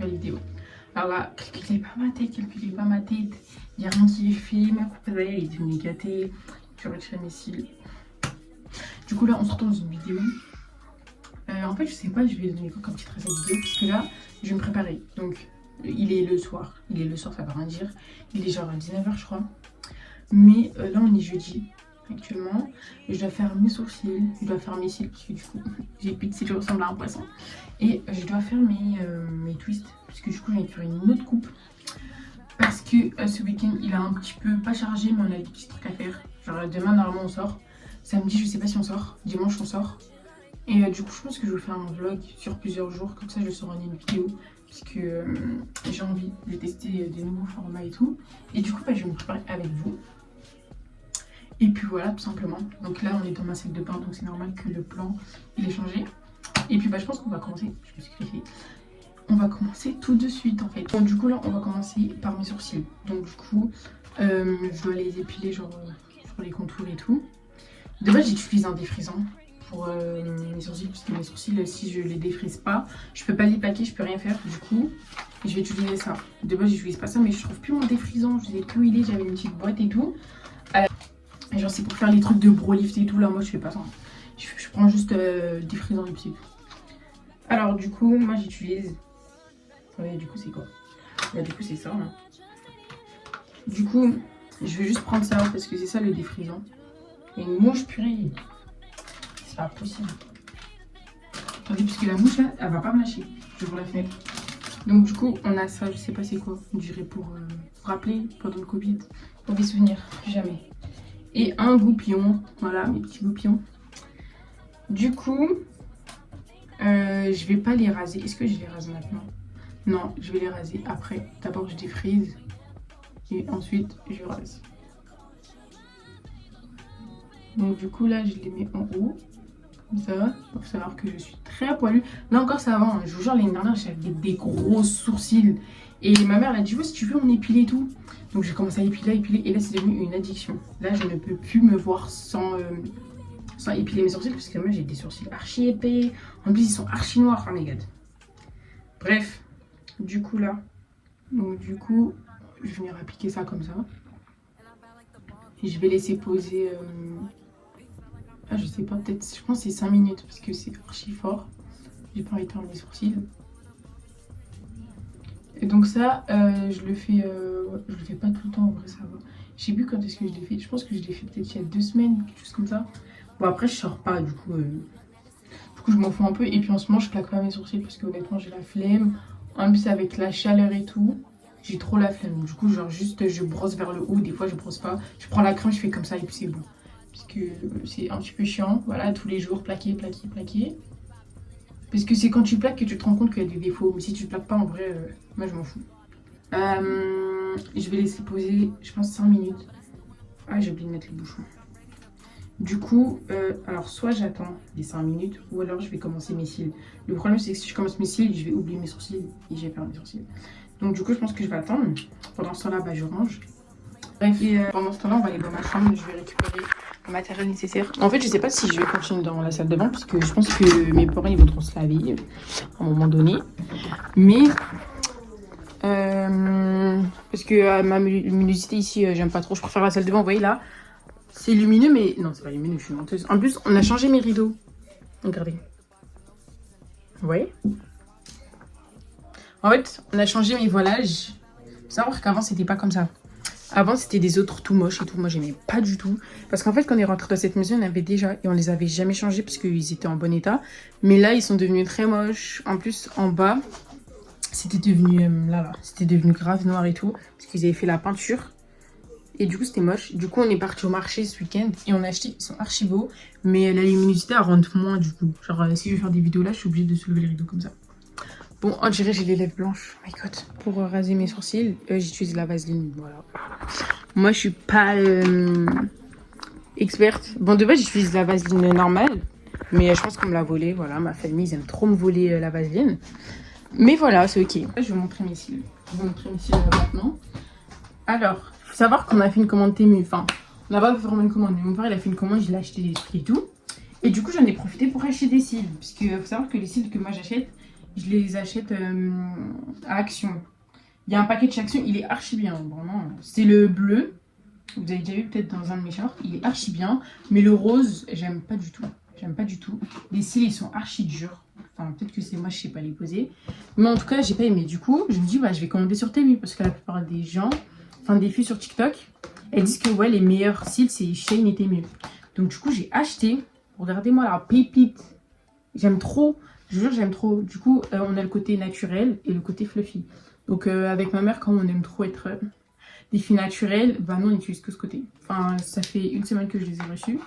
pas les vidéos. Alors là, calculez pas ma tête, calculez pas ma tête. Il n'y a rien qui est fait, ma coupe elle est devenue gâtée. Je retire mes cils. Du coup là, on se retrouve dans une vidéo. En fait, je sais pas, je vais donner quoi comme titre à cette vidéo, parce que là, je vais me préparer. Donc, il est le soir, ça veut rien dire. Il est genre à 19h, je crois. Mais là, on est jeudi actuellement. Je dois faire mes sourcils, je dois faire mes cils, parce que du coup, j'ai plus de cils, je ressemble à un poisson. Et je dois faire mes twists, parce que du coup, j'ai envie de faire une autre coupe. Parce que ce week-end, il a un petit peu pas chargé, mais on a des petits trucs à faire. Genre, demain, normalement, on sort. Samedi, je sais pas si on sort. Dimanche, on sort. Et du coup, je pense que je vais faire un vlog sur plusieurs jours. Comme ça, je sors en une vidéo. Parce que j'ai envie de tester des nouveaux formats et tout. Et du coup, bah, je vais me préparer avec vous. Et puis voilà, tout simplement. Donc là, on est dans ma salle de bain. Donc c'est normal que le plan, il ait changé. Et puis, bah, je pense qu'on va commencer. Je me suis greffée. On va commencer tout de suite, en fait. Donc du coup, là, on va commencer par mes sourcils. Donc du coup, je dois les épiler, genre, sur les contours et tout. De base, j'utilise un défrisant pour mes sourcils, parce que mes sourcils, si je les défrise pas, je peux pas les plaquer, je peux rien faire. Du coup, je vais utiliser ça. De base, j'utilise pas ça, mais je trouve plus mon défrisant. Je sais plus où il est, j'avais une petite boîte et tout. Genre, c'est pour faire les trucs de bro lift et tout. Là, moi, je fais pas ça. Je prends juste défrisant et puis c'est tout. Alors, du coup, moi, j'utilise. Ouais, du coup, c'est quoi? Bah, du coup, c'est ça. Hein. Du coup, je vais juste prendre ça parce que c'est ça le défrisant. Et une mouche, purée. C'est pas possible. Attendez, parce que la mouche là, elle va pas me lâcher. Je vous la fais. Donc, du coup, on a ça, je sais pas c'est quoi. On dirait pour rappeler pendant le Covid. Pour des souvenirs, plus jamais. Et un goupillon. Voilà, mes petits goupillons. Du coup, je vais pas les raser. Est-ce que je les rase maintenant? Non, je vais les raser après. D'abord, je défrise. Et ensuite, je rase. Donc, du coup, là, je les mets en haut. Comme ça. Il faut savoir que je suis très poilue. Là encore, ça va. Hein. Je vous jure, l'année dernière, j'avais des gros sourcils. Et ma mère, elle a dit, ouais, si tu veux, on épile et tout. Donc, j'ai commencé à épiler. Et là, c'est devenu une addiction. Là, je ne peux plus me voir sans épiler mes sourcils. Parce que moi, j'ai des sourcils archi épais. En plus, ils sont archi noirs. Oh my god. Bref. Du coup là, donc du coup, je vais venir appliquer ça comme ça. Et je vais laisser poser, je sais pas, peut-être, je pense que c'est 5 minutes parce que c'est archi fort. J'ai pas envie de faire mes sourcils. Et donc ça, je le fais pas tout le temps, en vrai ça va. Je sais plus quand est-ce que je l'ai fait, je pense que je l'ai fait peut-être il y a 2 semaines, quelque chose comme ça. Bon après je sors pas, du coup je m'en fous un peu. Et puis en ce moment je plaque pas mes sourcils parce que honnêtement j'ai la flemme. En plus avec la chaleur et tout, j'ai trop la flemme. Du coup genre juste je brosse vers le haut, des fois je brosse pas. Je prends la crème, je fais comme ça et puis c'est bon. Parce que c'est un petit peu chiant, voilà, tous les jours, plaquer, plaquer, plaquer. Parce que c'est quand tu plaques que tu te rends compte qu'il y a des défauts. Mais si tu plaques pas en vrai, moi je m'en fous. Je vais laisser poser, je pense 5 minutes. Ah j'ai oublié de mettre le bouchon. Du coup, alors soit j'attends les 5 minutes ou alors je vais commencer mes cils. Le problème c'est que si je commence mes cils, je vais oublier mes sourcils et j'ai perdu mes sourcils. Donc du coup je pense que je vais attendre. Pendant ce temps-là, bah, je range. Bref, et pendant ce temps-là, on va aller dans ma chambre, je vais récupérer le matériel nécessaire. En fait, je sais pas si je vais continuer dans la salle de bain parce que je pense que mes parents ils vont se laver à un moment donné. Mais parce que ma luminosité ici, j'aime pas trop. Je préfère la salle de bain, vous voyez là. C'est lumineux, mais non, c'est pas lumineux, je suis menteuse. En plus, on a changé mes rideaux. Regardez. Vous voyez? En fait, on a changé mes voilages. Faut savoir qu'avant, c'était pas comme ça. Avant, c'était des autres tout moches et tout. Moi, j'aimais pas du tout. Parce qu'en fait, quand on est rentré dans cette maison, on avait déjà. Et on les avait jamais changés parce qu'ils étaient en bon état. Mais là, ils sont devenus très moches. En plus, en bas, c'était devenu. C'était devenu grave noir et tout. Parce qu'ils avaient fait la peinture. Et du coup, c'était moche. Du coup, on est parti au marché ce week-end et on a acheté. Ils sont archi beaux. Mais la luminosité, elle rentre moins du coup. Genre, si je veux faire des vidéos là, je suis obligée de soulever les rideaux comme ça. Bon, on dirait j'ai les lèvres blanches. Oh my god. Pour raser mes sourcils, j'utilise la vaseline. Voilà. Moi, je suis pas experte. Bon, de base, j'utilise la vaseline normale. Mais je pense qu'on me l'a volée. Voilà, ma famille, ils aiment trop me voler la vaseline. Mais voilà, c'est ok. Je vais vous montrer mes cils. Je vais vous montrer mes cils maintenant. Alors. Faut savoir qu'on a fait une commande Temu, enfin on n'a pas fait vraiment une commande, mais mon père il a fait une commande, il a acheté des trucs et tout. Et du coup j'en ai profité pour acheter des cils, parce qu'il faut savoir que les cils que moi j'achète, je les achète à Action. Il y a un paquet de chez Action, il est archi bien, vraiment. C'est le bleu. Vous avez déjà vu peut-être dans un de mes shorts, il est archi bien. Mais le rose, j'aime pas du tout. J'aime pas du tout. Les cils, ils sont archi durs. Enfin, peut-être que c'est moi, je sais pas les poser. Mais en tout cas, j'ai pas aimé. Du coup, je me dis, bah, je vais commander sur Temu. Parce que la plupart des gens, enfin des filles sur TikTok, elles disent que ouais, les meilleurs cils, c'est Shein et Temu. Donc du coup, j'ai acheté. Regardez-moi la pépite. J'aime trop. Je vous jure, j'aime trop. Du coup, on a le côté naturel et le côté fluffy. Donc avec ma mère, quand on aime trop être des filles naturelles, bah nous on n'utilise que ce côté. Enfin, ça fait une semaine que je les ai reçus.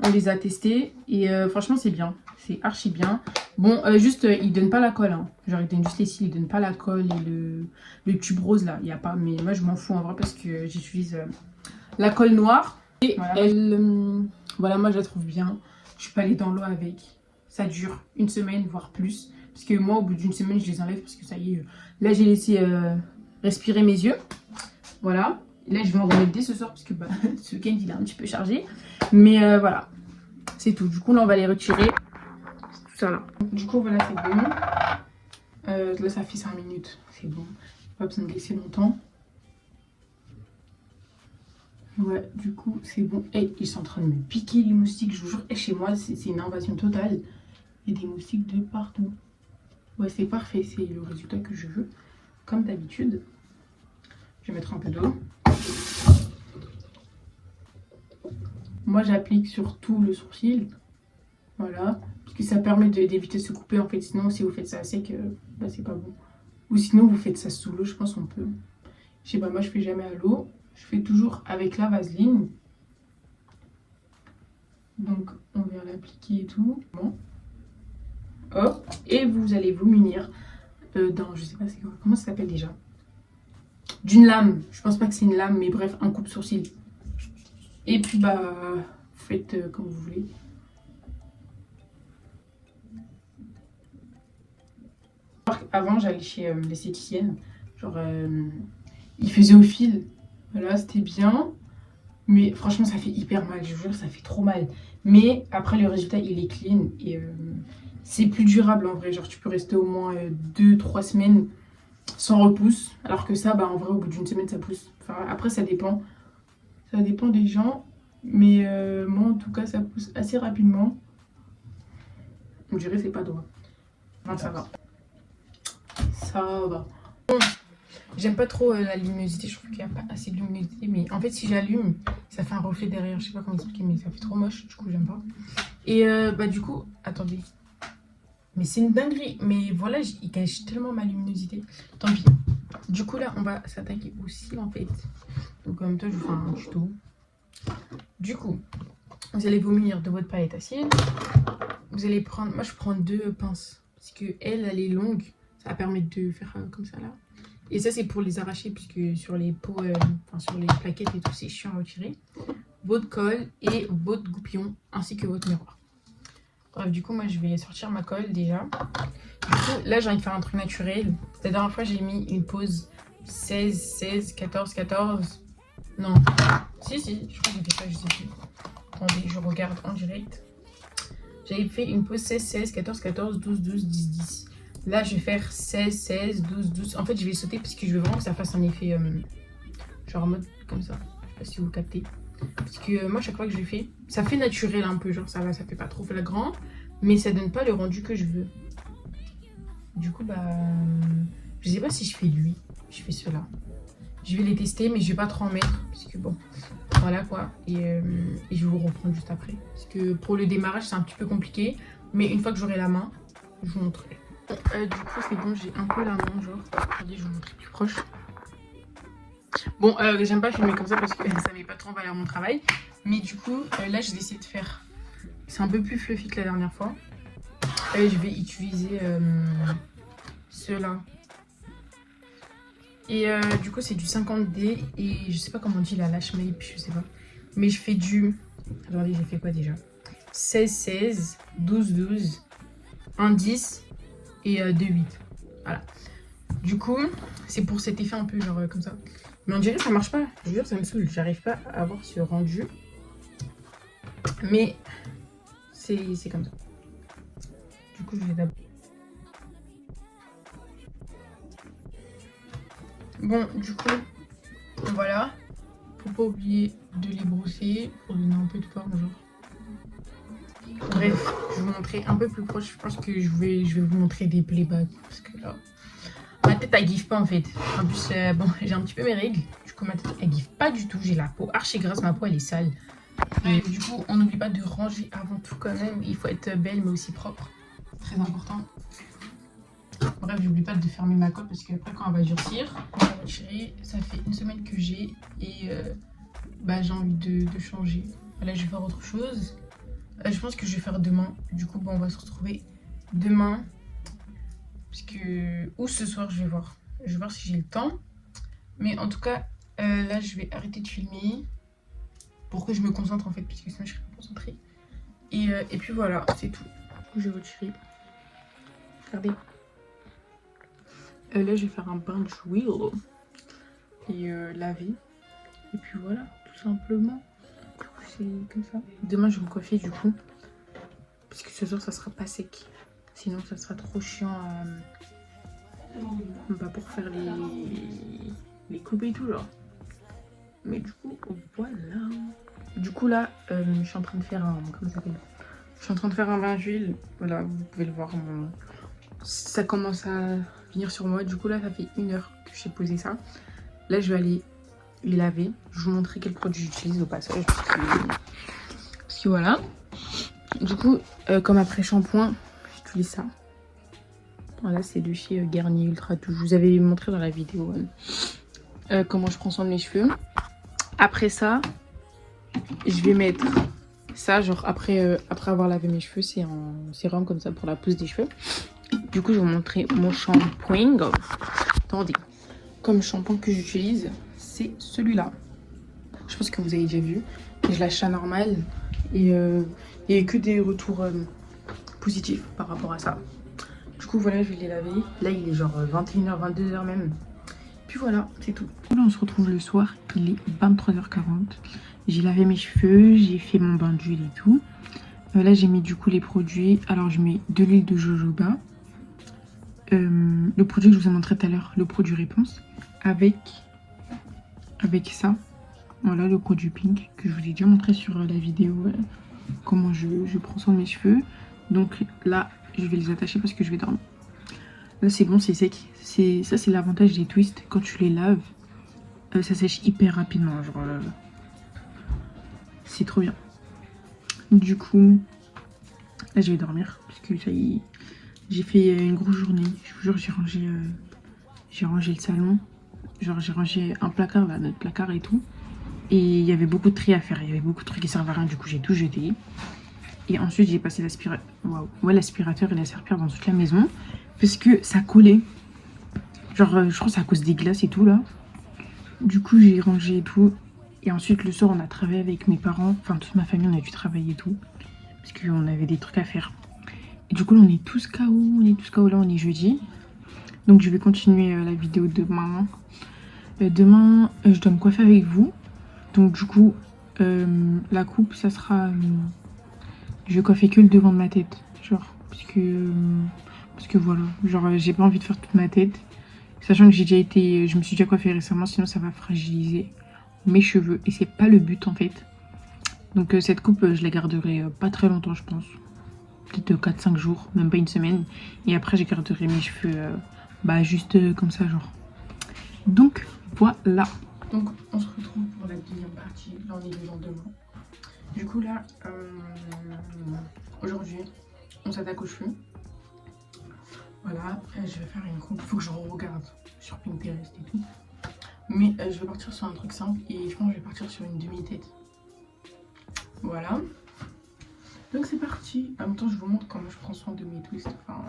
On les a testés et franchement c'est bien. C'est archi bien. Bon, juste, ils donnent pas la colle. Hein. Genre, ils donnent juste les cils, ils donnent pas la colle et le tube rose là. Il n'y a pas. Mais moi, je m'en fous en vrai parce que j'utilise la colle noire. Et voilà, voilà, moi, je la trouve bien. Je suis pas allée dans l'eau avec. Ça dure une semaine, voire plus. Parce que moi, au bout d'une semaine, je les enlève parce que ça y est. Là, j'ai laissé respirer mes yeux. Voilà. Et là, je vais en remettre dès ce soir parce que bah, ce week-end, il est un petit peu chargé. Mais voilà. C'est tout. Du coup, là, on va les retirer. Tout ça là. Du coup, voilà, c'est bon. Là, ça fait 5 minutes. C'est bon. Pas besoin de laisser longtemps. Ouais, du coup, c'est bon. Et ils sont en train de me piquer les moustiques. Je vous jure, et chez moi, c'est une invasion totale. Il y a des moustiques de partout. Ouais, c'est parfait. C'est le résultat que je veux. Comme d'habitude. Je vais mettre un peu d'eau. Moi, j'applique sur tout le sourcil. Voilà. Parce que ça permet d'éviter de se couper. En fait, sinon, si vous faites ça à sec, bah, c'est pas bon. Ou sinon, vous faites ça sous l'eau. Je pense qu'on peut. Je sais pas, moi, je fais jamais à l'eau. Je fais toujours avec la vaseline. Donc, on vient l'appliquer et tout. Bon. Hop. Et vous allez vous munir dans, je sais pas c'est quoi, comment ça s'appelle déjà? D'une lame. Je pense pas que c'est une lame, mais bref, un coupe-sourcil. Et puis, bah, vous faites comme vous voulez. Avant, j'allais chez l'esthéticienne. Genre, il faisait au fil. Voilà, c'était bien. Mais franchement, ça fait hyper mal. Je vous jure, ça fait trop mal. Mais après, le résultat, il est clean. Et c'est plus durable en vrai. Genre, tu peux rester au moins 2-3 semaines sans repousse. Alors que ça, bah, en vrai, au bout d'une semaine, ça pousse. Enfin, après, ça dépend. Ça dépend des gens. Mais moi, en tout cas, ça pousse assez rapidement. On dirait que c'est pas droit. Non, ça va. Ça va. J'aime pas trop la luminosité, je trouve qu'il n'y a pas assez de luminosité. Mais en fait, si j'allume, ça fait un reflet derrière. Je sais pas comment expliquer, mais ça fait trop moche. Du coup, j'aime pas. Et bah, du coup, attendez. Mais c'est une dinguerie. Mais voilà, il cache tellement ma luminosité. Tant pis. Du coup, là, on va s'attaquer aux cils en fait. Donc, en même temps, je vous fais un tuto. Du coup, vous allez vous munir de votre palette à cils. Vous allez prendre. Moi, je prends 2 pinces. Parce que elle est longue. Ça va permettre de faire comme ça là. Et ça, c'est pour les arracher, puisque sur les pots, enfin sur les plaquettes et tout, c'est chiant à retirer. Votre colle et votre goupillon, ainsi que votre miroir. Bref, du coup, moi, je vais sortir ma colle déjà. Du coup, là, j'ai envie de faire un truc naturel. La dernière fois, j'ai mis une pause 16, 16, 14, 14. Non. Si, je crois que j'ai fait ça, je sais plus. Attendez, je regarde en direct. J'avais fait une pause 16, 16, 14, 14, 12, 12, 10, 10. Là, je vais faire 16, 16, 12, 12. En fait, je vais sauter parce que je veux vraiment que ça fasse un effet genre en mode comme ça. Je sais pas si vous captez. Parce que moi, chaque fois que je le fais, ça fait naturel un peu. Genre, ça va, ça fait pas trop flagrant. Mais ça donne pas le rendu que je veux. Du coup, bah... je sais pas si je fais lui. Je fais cela. Je vais les tester, mais je vais pas trop en mettre. Parce que bon, voilà quoi. Et je vais vous reprendre juste après. Parce que pour le démarrage, c'est un petit peu compliqué. Mais une fois que j'aurai la main, je vous montrerai. Du coup, c'est bon, j'ai un peu la main, genre. Regardez, je vous montre plus proche. Bon, j'aime pas filmer comme ça parce que ça met pas trop en valeur mon travail. Mais du coup, là, je vais essayer de faire. C'est un peu plus fluffy que la dernière fois. Je vais utiliser ceux-là. Et du coup, c'est du 50D. Et je sais pas comment on dit la Lash Mape, je sais pas. Mais je fais du. Regardez, j'ai fait quoi déjà? 16, 16, 12, 12, 1, 10 et 2, 8. Voilà. Du coup, c'est pour cet effet un peu genre comme ça. Mais on dirait que ça marche pas. Je vous jure, ça me saoule. J'arrive pas à avoir ce rendu. Mais c'est comme ça. Du coup, je vais d'abord. Bon, du coup, voilà. Faut pas oublier de les brosser pour donner un peu de forme, genre. Bref, je vais vous montrer un peu plus proche. Je pense que je vais vous montrer des playbacks. Parce que là, ma tête, elle gifle pas en fait. En plus, bon, j'ai un petit peu mes règles. Du coup, ma tête, elle gifle pas du tout. J'ai la peau archi grasse, ma peau, elle est sale. Et du coup, on n'oublie pas de ranger avant tout quand même. Il faut être belle, mais aussi propre. Très important. Bref, j'oublie pas de fermer ma coque parce qu'après, quand elle va durcir, on va retirer. Ça fait une semaine que j'ai et bah, j'ai envie de changer. Là, je vais faire autre chose. Je pense que je vais faire demain. Du coup, bon, on va se retrouver demain. Parce que... Ou ce soir, je vais voir. Je vais voir si j'ai le temps. Mais en tout cas, là, je vais arrêter de filmer. Pour que je me concentre en fait, parce que sinon, je serai pas concentrée. Et puis voilà, c'est tout. Du coup, je vais retirer. Regardez. Là, je vais faire un bain d'huile. Et laver. Et puis voilà, tout simplement. C'est comme ça. Demain, je vais me coiffer du coup. Parce que ce soir, ça sera pas sec. Sinon, ça sera trop chiant bah, pour faire les coupes et tout, genre. Mais du coup, voilà. Du coup, là, je suis en train de faire un... Comment ça s'appelle? Je suis en train de faire un bain d'huile. Voilà, vous pouvez le voir. Ça commence à venir sur moi. Du coup, là, ça fait 1 heure que j'ai posé ça. Là, je vais aller les laver. Je vais vous montrer quel produit j'utilise au passage. Parce que voilà. Du coup, comme après shampoing, j'utilise ça. Voilà, c'est de chez Garnier Ultra Touche. Je vous avais montré dans la vidéo comment je prends soin de mes cheveux. Après ça, je vais mettre ça, genre après avoir lavé mes cheveux, c'est un sérum comme ça pour la pousse des cheveux. Du coup, je vais vous montrer mon shampoing. Attendez, comme shampoing que j'utilise, c'est celui-là. Je pense que vous avez déjà vu. Je l'achète à normal et il n'y a que des retours positifs par rapport à ça. Du coup, voilà, je vais les laver. Là, il est genre 21h, 22h même. Puis voilà, c'est tout. Là, on se retrouve le soir. Il est 23h40. J'ai lavé mes cheveux, j'ai fait mon bain d'huile et tout. Là, j'ai mis du coup les produits. Alors, je mets de l'huile de jojoba. Le produit que je vous ai montré tout à l'heure, le produit réponse. Avec ça. Voilà, le produit pink que je vous ai déjà montré sur la vidéo. Comment je prends soin de mes cheveux. Donc là, je vais les attacher parce que je vais dormir. Là, c'est bon, c'est sec. Ça, c'est l'avantage des twists. Quand tu les laves, ça sèche hyper rapidement. Genre, c'est trop bien. Du coup, là, je vais dormir. Parce que ça y est, j'ai fait une grosse journée. Je vous jure, j'ai rangé le salon. Genre, j'ai rangé un placard, là, notre placard et tout. Et il y avait beaucoup de tri à faire. Il y avait beaucoup de trucs qui servaient à rien. Du coup, j'ai tout jeté. Et ensuite, j'ai passé l'aspirateur. Waouh. Ouais, l'aspirateur et l'aspirateur dans toute la maison. Parce que ça collait. Genre, je crois que c'est à cause des glaces et tout, là. Du coup, j'ai rangé et tout. Et ensuite, le soir, on a travaillé avec mes parents. Enfin, toute ma famille, on a dû travailler et tout. Parce qu'on avait des trucs à faire. Et du coup, là, on est tous KO. On est tous KO, là, on est jeudi. Donc, je vais continuer la vidéo demain. Demain, je dois me coiffer avec vous. Donc, du coup, la coupe, ça sera... je vais coiffer que le devant de ma tête. Genre, parce que voilà. Genre, j'ai pas envie de faire toute ma tête. Sachant que je me suis déjà coiffée récemment, sinon ça va fragiliser mes cheveux. Et c'est pas le but en fait. Donc cette coupe, je la garderai pas très longtemps, je pense. Peut-être 4-5 jours, même pas une semaine. Et après, je garderai mes cheveux bah, juste comme ça, genre. Donc voilà. Donc on se retrouve pour la deuxième partie. Là, on est le lendemain. Du coup, là, aujourd'hui, on s'attaque aux cheveux. Voilà, je vais faire une coupe, il faut que je regarde sur Pinterest et tout. Mais je vais partir sur un truc simple et je pense que je vais partir sur une demi-tête. Voilà. Donc c'est parti. En même temps, je vous montre comment je prends soin de mes twists. Enfin,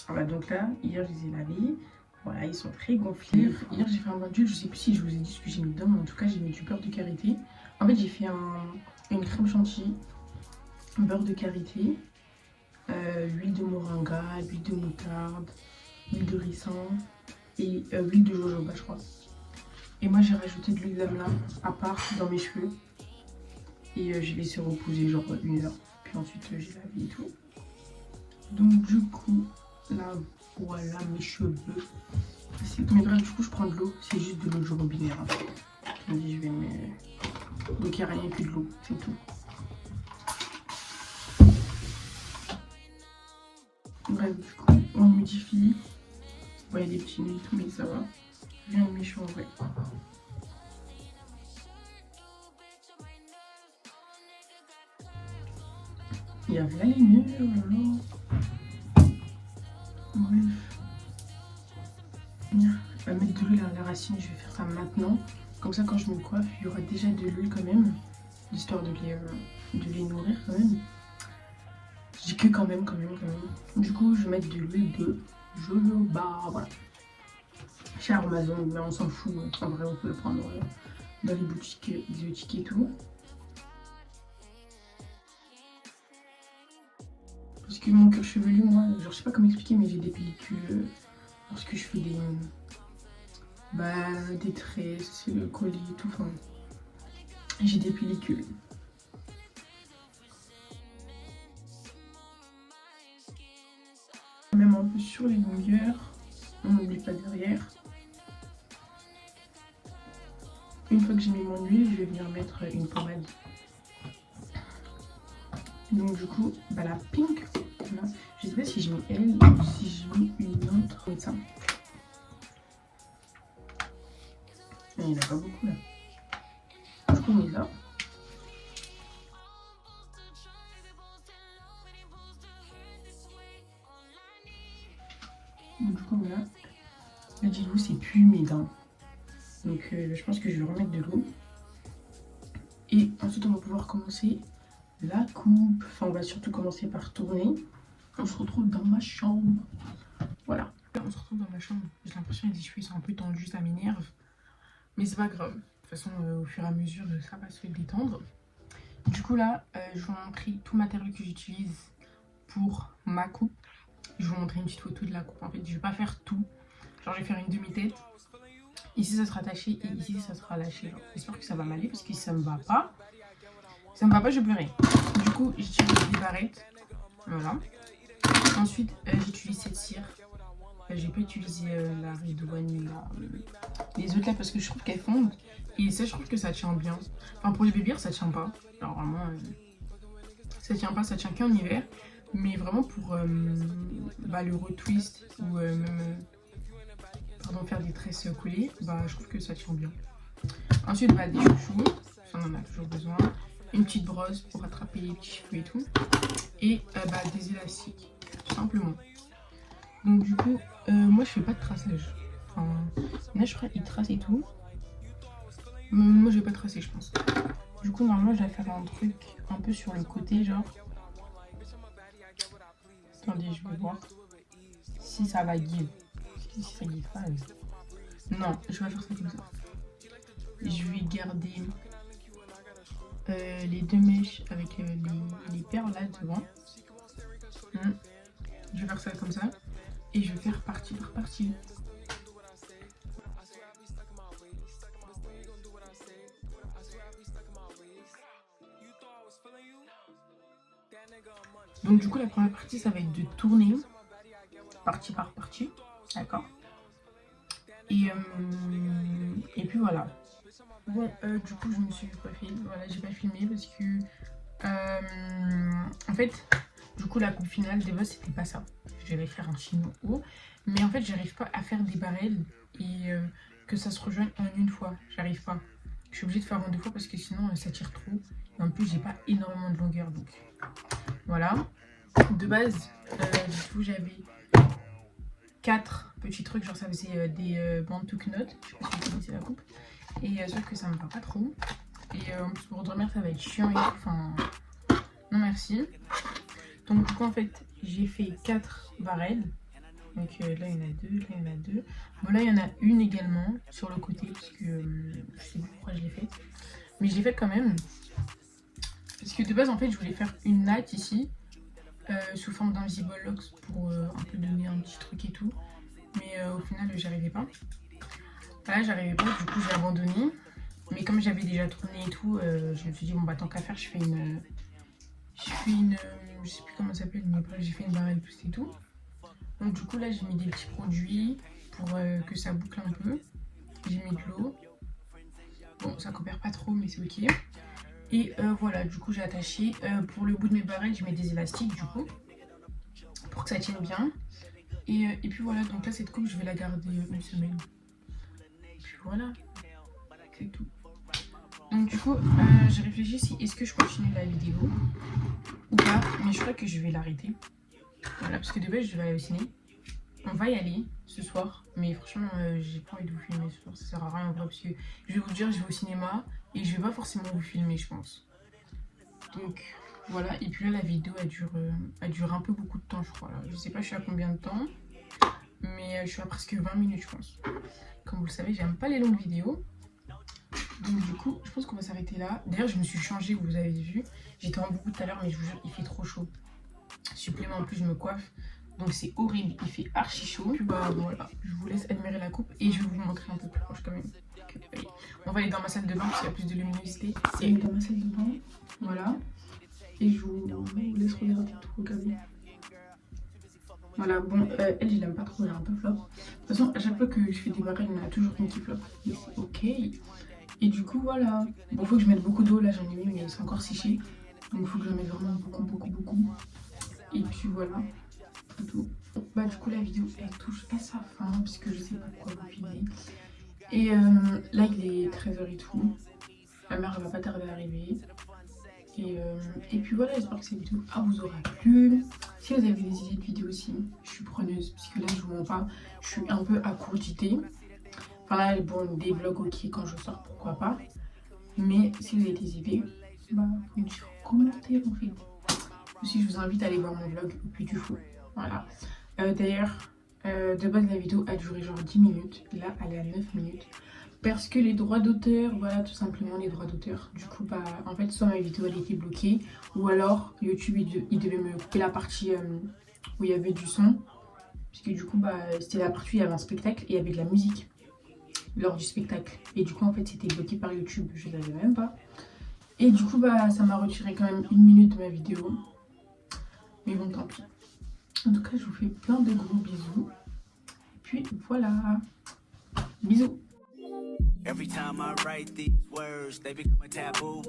voilà, donc là, hier je les ai lavés. Voilà, ils sont très gonflés. Hier j'ai fait un bain d'huile, je sais plus si je vous ai dit ce que j'ai mis dedans, mais en tout cas j'ai mis du beurre de karité. En fait, j'ai fait une crème chantilly, beurre de karité. Huile de moringa, huile de moutarde, huile de ricin et huile de jojoba, je crois. Et moi j'ai rajouté de l'huile d'amla à part dans mes cheveux. Et j'ai laissé reposer genre 1 heure. Puis ensuite j'ai lavé et tout. Donc du coup, là voilà mes cheveux. Mais bref, du coup, je prends de l'eau. C'est juste de l'eau du robinet. Hein. Je me dis, je vais me... Donc, il n'y a rien que de l'eau, c'est tout. Bref, du coup, on modifie. Bon, il y a des petits nœuds et tout, mais ça va. Rien de méchant en vrai. Il y a là les nœuds, oh là là. Bref. Bien. Je vais mettre de l'huile à la racine, je vais faire ça maintenant. Comme ça, quand je me coiffe, il y aura déjà de l'huile quand même. Histoire de les nourrir quand même. Je dis que quand même. Du coup, je vais mettre de l'huile de jojoba, voilà. Chez Amazon, mais on s'en fout. En vrai, on peut le prendre dans les boutiques exotiques et tout. Parce que mon cuir chevelu, moi, genre, je sais pas comment expliquer, mais j'ai des pellicules lorsque je fais des tresses, le collier et tout. Enfin, j'ai des pellicules. Même un peu sur les longueurs, on n'oublie pas derrière. Une fois que j'ai mis mon huile, je vais venir mettre une pommade. Donc du coup, la pink, là, je sais pas si je mets elle ou si je mets une autre. Comme ça. Il n'y en a pas beaucoup là. Du coup, on met ça. Donc du coup, voilà. Là, dites-vous, c'est plus humide. Hein. Donc je pense que je vais remettre de l'eau. Et ensuite, on va pouvoir commencer la coupe. Enfin, on va surtout commencer par tourner. On se retrouve dans ma chambre. Voilà. On se retrouve dans ma chambre. J'ai l'impression que les cheveux sont un peu tendus, ça m'énerve. Mais c'est pas grave. De toute façon, au fur et à mesure, ça va se détendre. Du coup, là, je vais vous montrer tout le matériel que j'utilise pour ma coupe. Je vais vous montrer une petite photo de la coupe. En fait, je vais pas faire tout. Genre, je vais faire une demi-tête. Ici, ça sera attaché et ici, ça sera lâché. J'espère que ça va m'aller parce que si ça me va pas, je vais pleurer. Du coup, j'utilise des barrettes. Voilà. Ensuite, j'utilise cette cire. J'ai pas utilisé la Ridwan, les autres là, parce que je trouve qu'elles fondent. Et ça, je trouve que ça tient bien. Enfin, pour les bébés, ça tient pas. Alors, vraiment, ça tient pas, ça tient qu'en hiver. Mais vraiment pour le retwist ou même faire des tresses collées, je trouve que ça tient bien. Ensuite, des chouchous, ça on en a toujours besoin. Une petite brosse pour attraper les petits cheveux et tout. Et des élastiques, tout simplement. Donc du coup, moi je fais pas de traçage. Enfin, là je ferais il trace et tout. Mais moi je vais pas tracer, je pense. Du coup, normalement, je vais faire un truc un peu sur le côté, genre. Attendez, je vais voir si ça va give. Si ça give pas. Non, je vais faire ça comme ça. Je vais garder les deux mèches avec les perles là devant. Je vais faire ça comme ça. Et je vais faire partie par partie. Donc du coup, la première partie, ça va être de tourner partie par partie. D'accord. Et puis voilà. Bon, du coup, je me suis coiffée. Voilà, j'ai pas filmé parce que... en fait, du coup, la coupe finale, des base, c'était pas ça. Je vais faire un chignon haut. Mais en fait, j'arrive pas à faire des barrelles et que ça se rejoigne en une fois. J'arrive pas. Je suis obligée de faire en deux fois parce que sinon, ça tire trop. Et en plus, j'ai pas énormément de longueur. Donc, voilà. De base, du coup, j'avais 4 petits trucs. Genre, ça faisait des bandes to knot. Je sais pas si vous connaissez la coupe. Et sauf que ça me va pas trop. Et en plus pour dormir ça va être chiant et tout. Enfin, non merci. Donc du coup en fait j'ai fait 4 barrelles. Donc là il y en a 2, là il y en a 2. Bon là il y en a une également sur le côté parce que je sais pas pourquoi je l'ai faite. Mais je l'ai faite quand même. Parce que de base en fait je voulais faire une natte ici. Sous forme d'invisible locks pour un peu donner un petit truc et tout. Mais au final j'arrivais pas. Là j'arrivais pas, du coup j'ai abandonné. Mais comme j'avais déjà tourné et tout, je me suis dit bon tant qu'à faire je fais une je sais plus comment ça s'appelle, mais après j'ai fait une barrelle plus et tout. Donc du coup là j'ai mis des petits produits. pour que ça boucle un peu. J'ai mis de l'eau. Bon, ça coopère pas trop, mais c'est ok. Et voilà, du coup, j'ai attaché. Pour le bout de mes barrettes, je mets des élastiques, du coup, pour que ça tienne bien. Et puis voilà, donc là, cette coupe, je vais la garder une semaine. Et puis voilà, c'est tout. Donc du coup, j'ai réfléchi si est-ce que je continue la vidéo ou pas, mais je crois que je vais l'arrêter. Voilà, parce que de base, je vais aller au ciné. On va y aller ce soir, mais franchement, j'ai pas envie de vous filmer ce soir, ça sert à rien en vrai, parce que je vais vous dire, je vais au cinéma et je vais pas forcément vous filmer, je pense. Donc voilà, et puis là, la vidéo, elle dure un peu beaucoup de temps, je crois. Là. Je sais pas, je suis à combien de temps, mais je suis à presque 20 minutes, je pense. Comme vous le savez, j'aime pas les longues vidéos. Donc du coup, je pense qu'on va s'arrêter là. D'ailleurs, je me suis changée, vous avez vu. J'étais en beaucoup tout à l'heure, mais je vous jure, il fait trop chaud. Supplément, en plus, je me coiffe. Donc c'est horrible, il fait archi chaud. Puis bah voilà, je vous laisse admirer la coupe et je vais vous montrer un peu plus proche quand même. Donc, allez. On va aller dans ma salle de bain parce qu'il y a plus de luminosité. C'est dans ma salle de bain, voilà. Et je vous laisse regarder tout, regardez. Voilà, bon, elle, je l'aime pas trop, elle est un peu flop. De toute façon, à chaque fois que je fais des barils, il y en a toujours une qui flop. Mais c'est ok. Et du coup, voilà. Bon, faut que je mette beaucoup d'eau, là j'en ai mis, mais c'est encore séché. Donc, faut que j'en mette vraiment beaucoup, beaucoup, beaucoup. Et puis voilà. Tout. Bah du coup la vidéo elle touche à sa fin puisque je sais pas quoi vous filmer. Et là il est 13h et tout. Ma mère elle va pas tarder à arriver. Et puis voilà, j'espère que cette vidéo vous aura plu. Si vous avez des idées de vidéos aussi, je suis preneuse. Parce que là je vous mens pas, je suis un peu à court d'idées. Enfin là bon des vlogs ok quand je sors pourquoi pas. Mais si vous avez des idées, bah vous me dire en commentaire en fait. Aussi je vous invite à aller voir mon vlog au Puy du Fou. Voilà. D'ailleurs, de base la vidéo a duré genre 10 minutes. Là, elle est à 9 minutes. Parce que les droits d'auteur, voilà, tout simplement les droits d'auteur. Du coup, bah, en fait, soit ma vidéo elle était bloquée, ou alors YouTube il devait me couper la partie où il y avait du son. Parce que du coup, bah, c'était la partie où il y avait un spectacle et il y avait de la musique lors du spectacle. Et du coup, en fait, c'était bloqué par YouTube. Je ne savais même pas. Et du coup, bah, ça m'a retiré quand même 1 minute de ma vidéo. Mais bon, tant pis. En tout cas, je vous fais plein de gros bisous. Et puis voilà. Bisous. Every time I write these words, they become a taboo.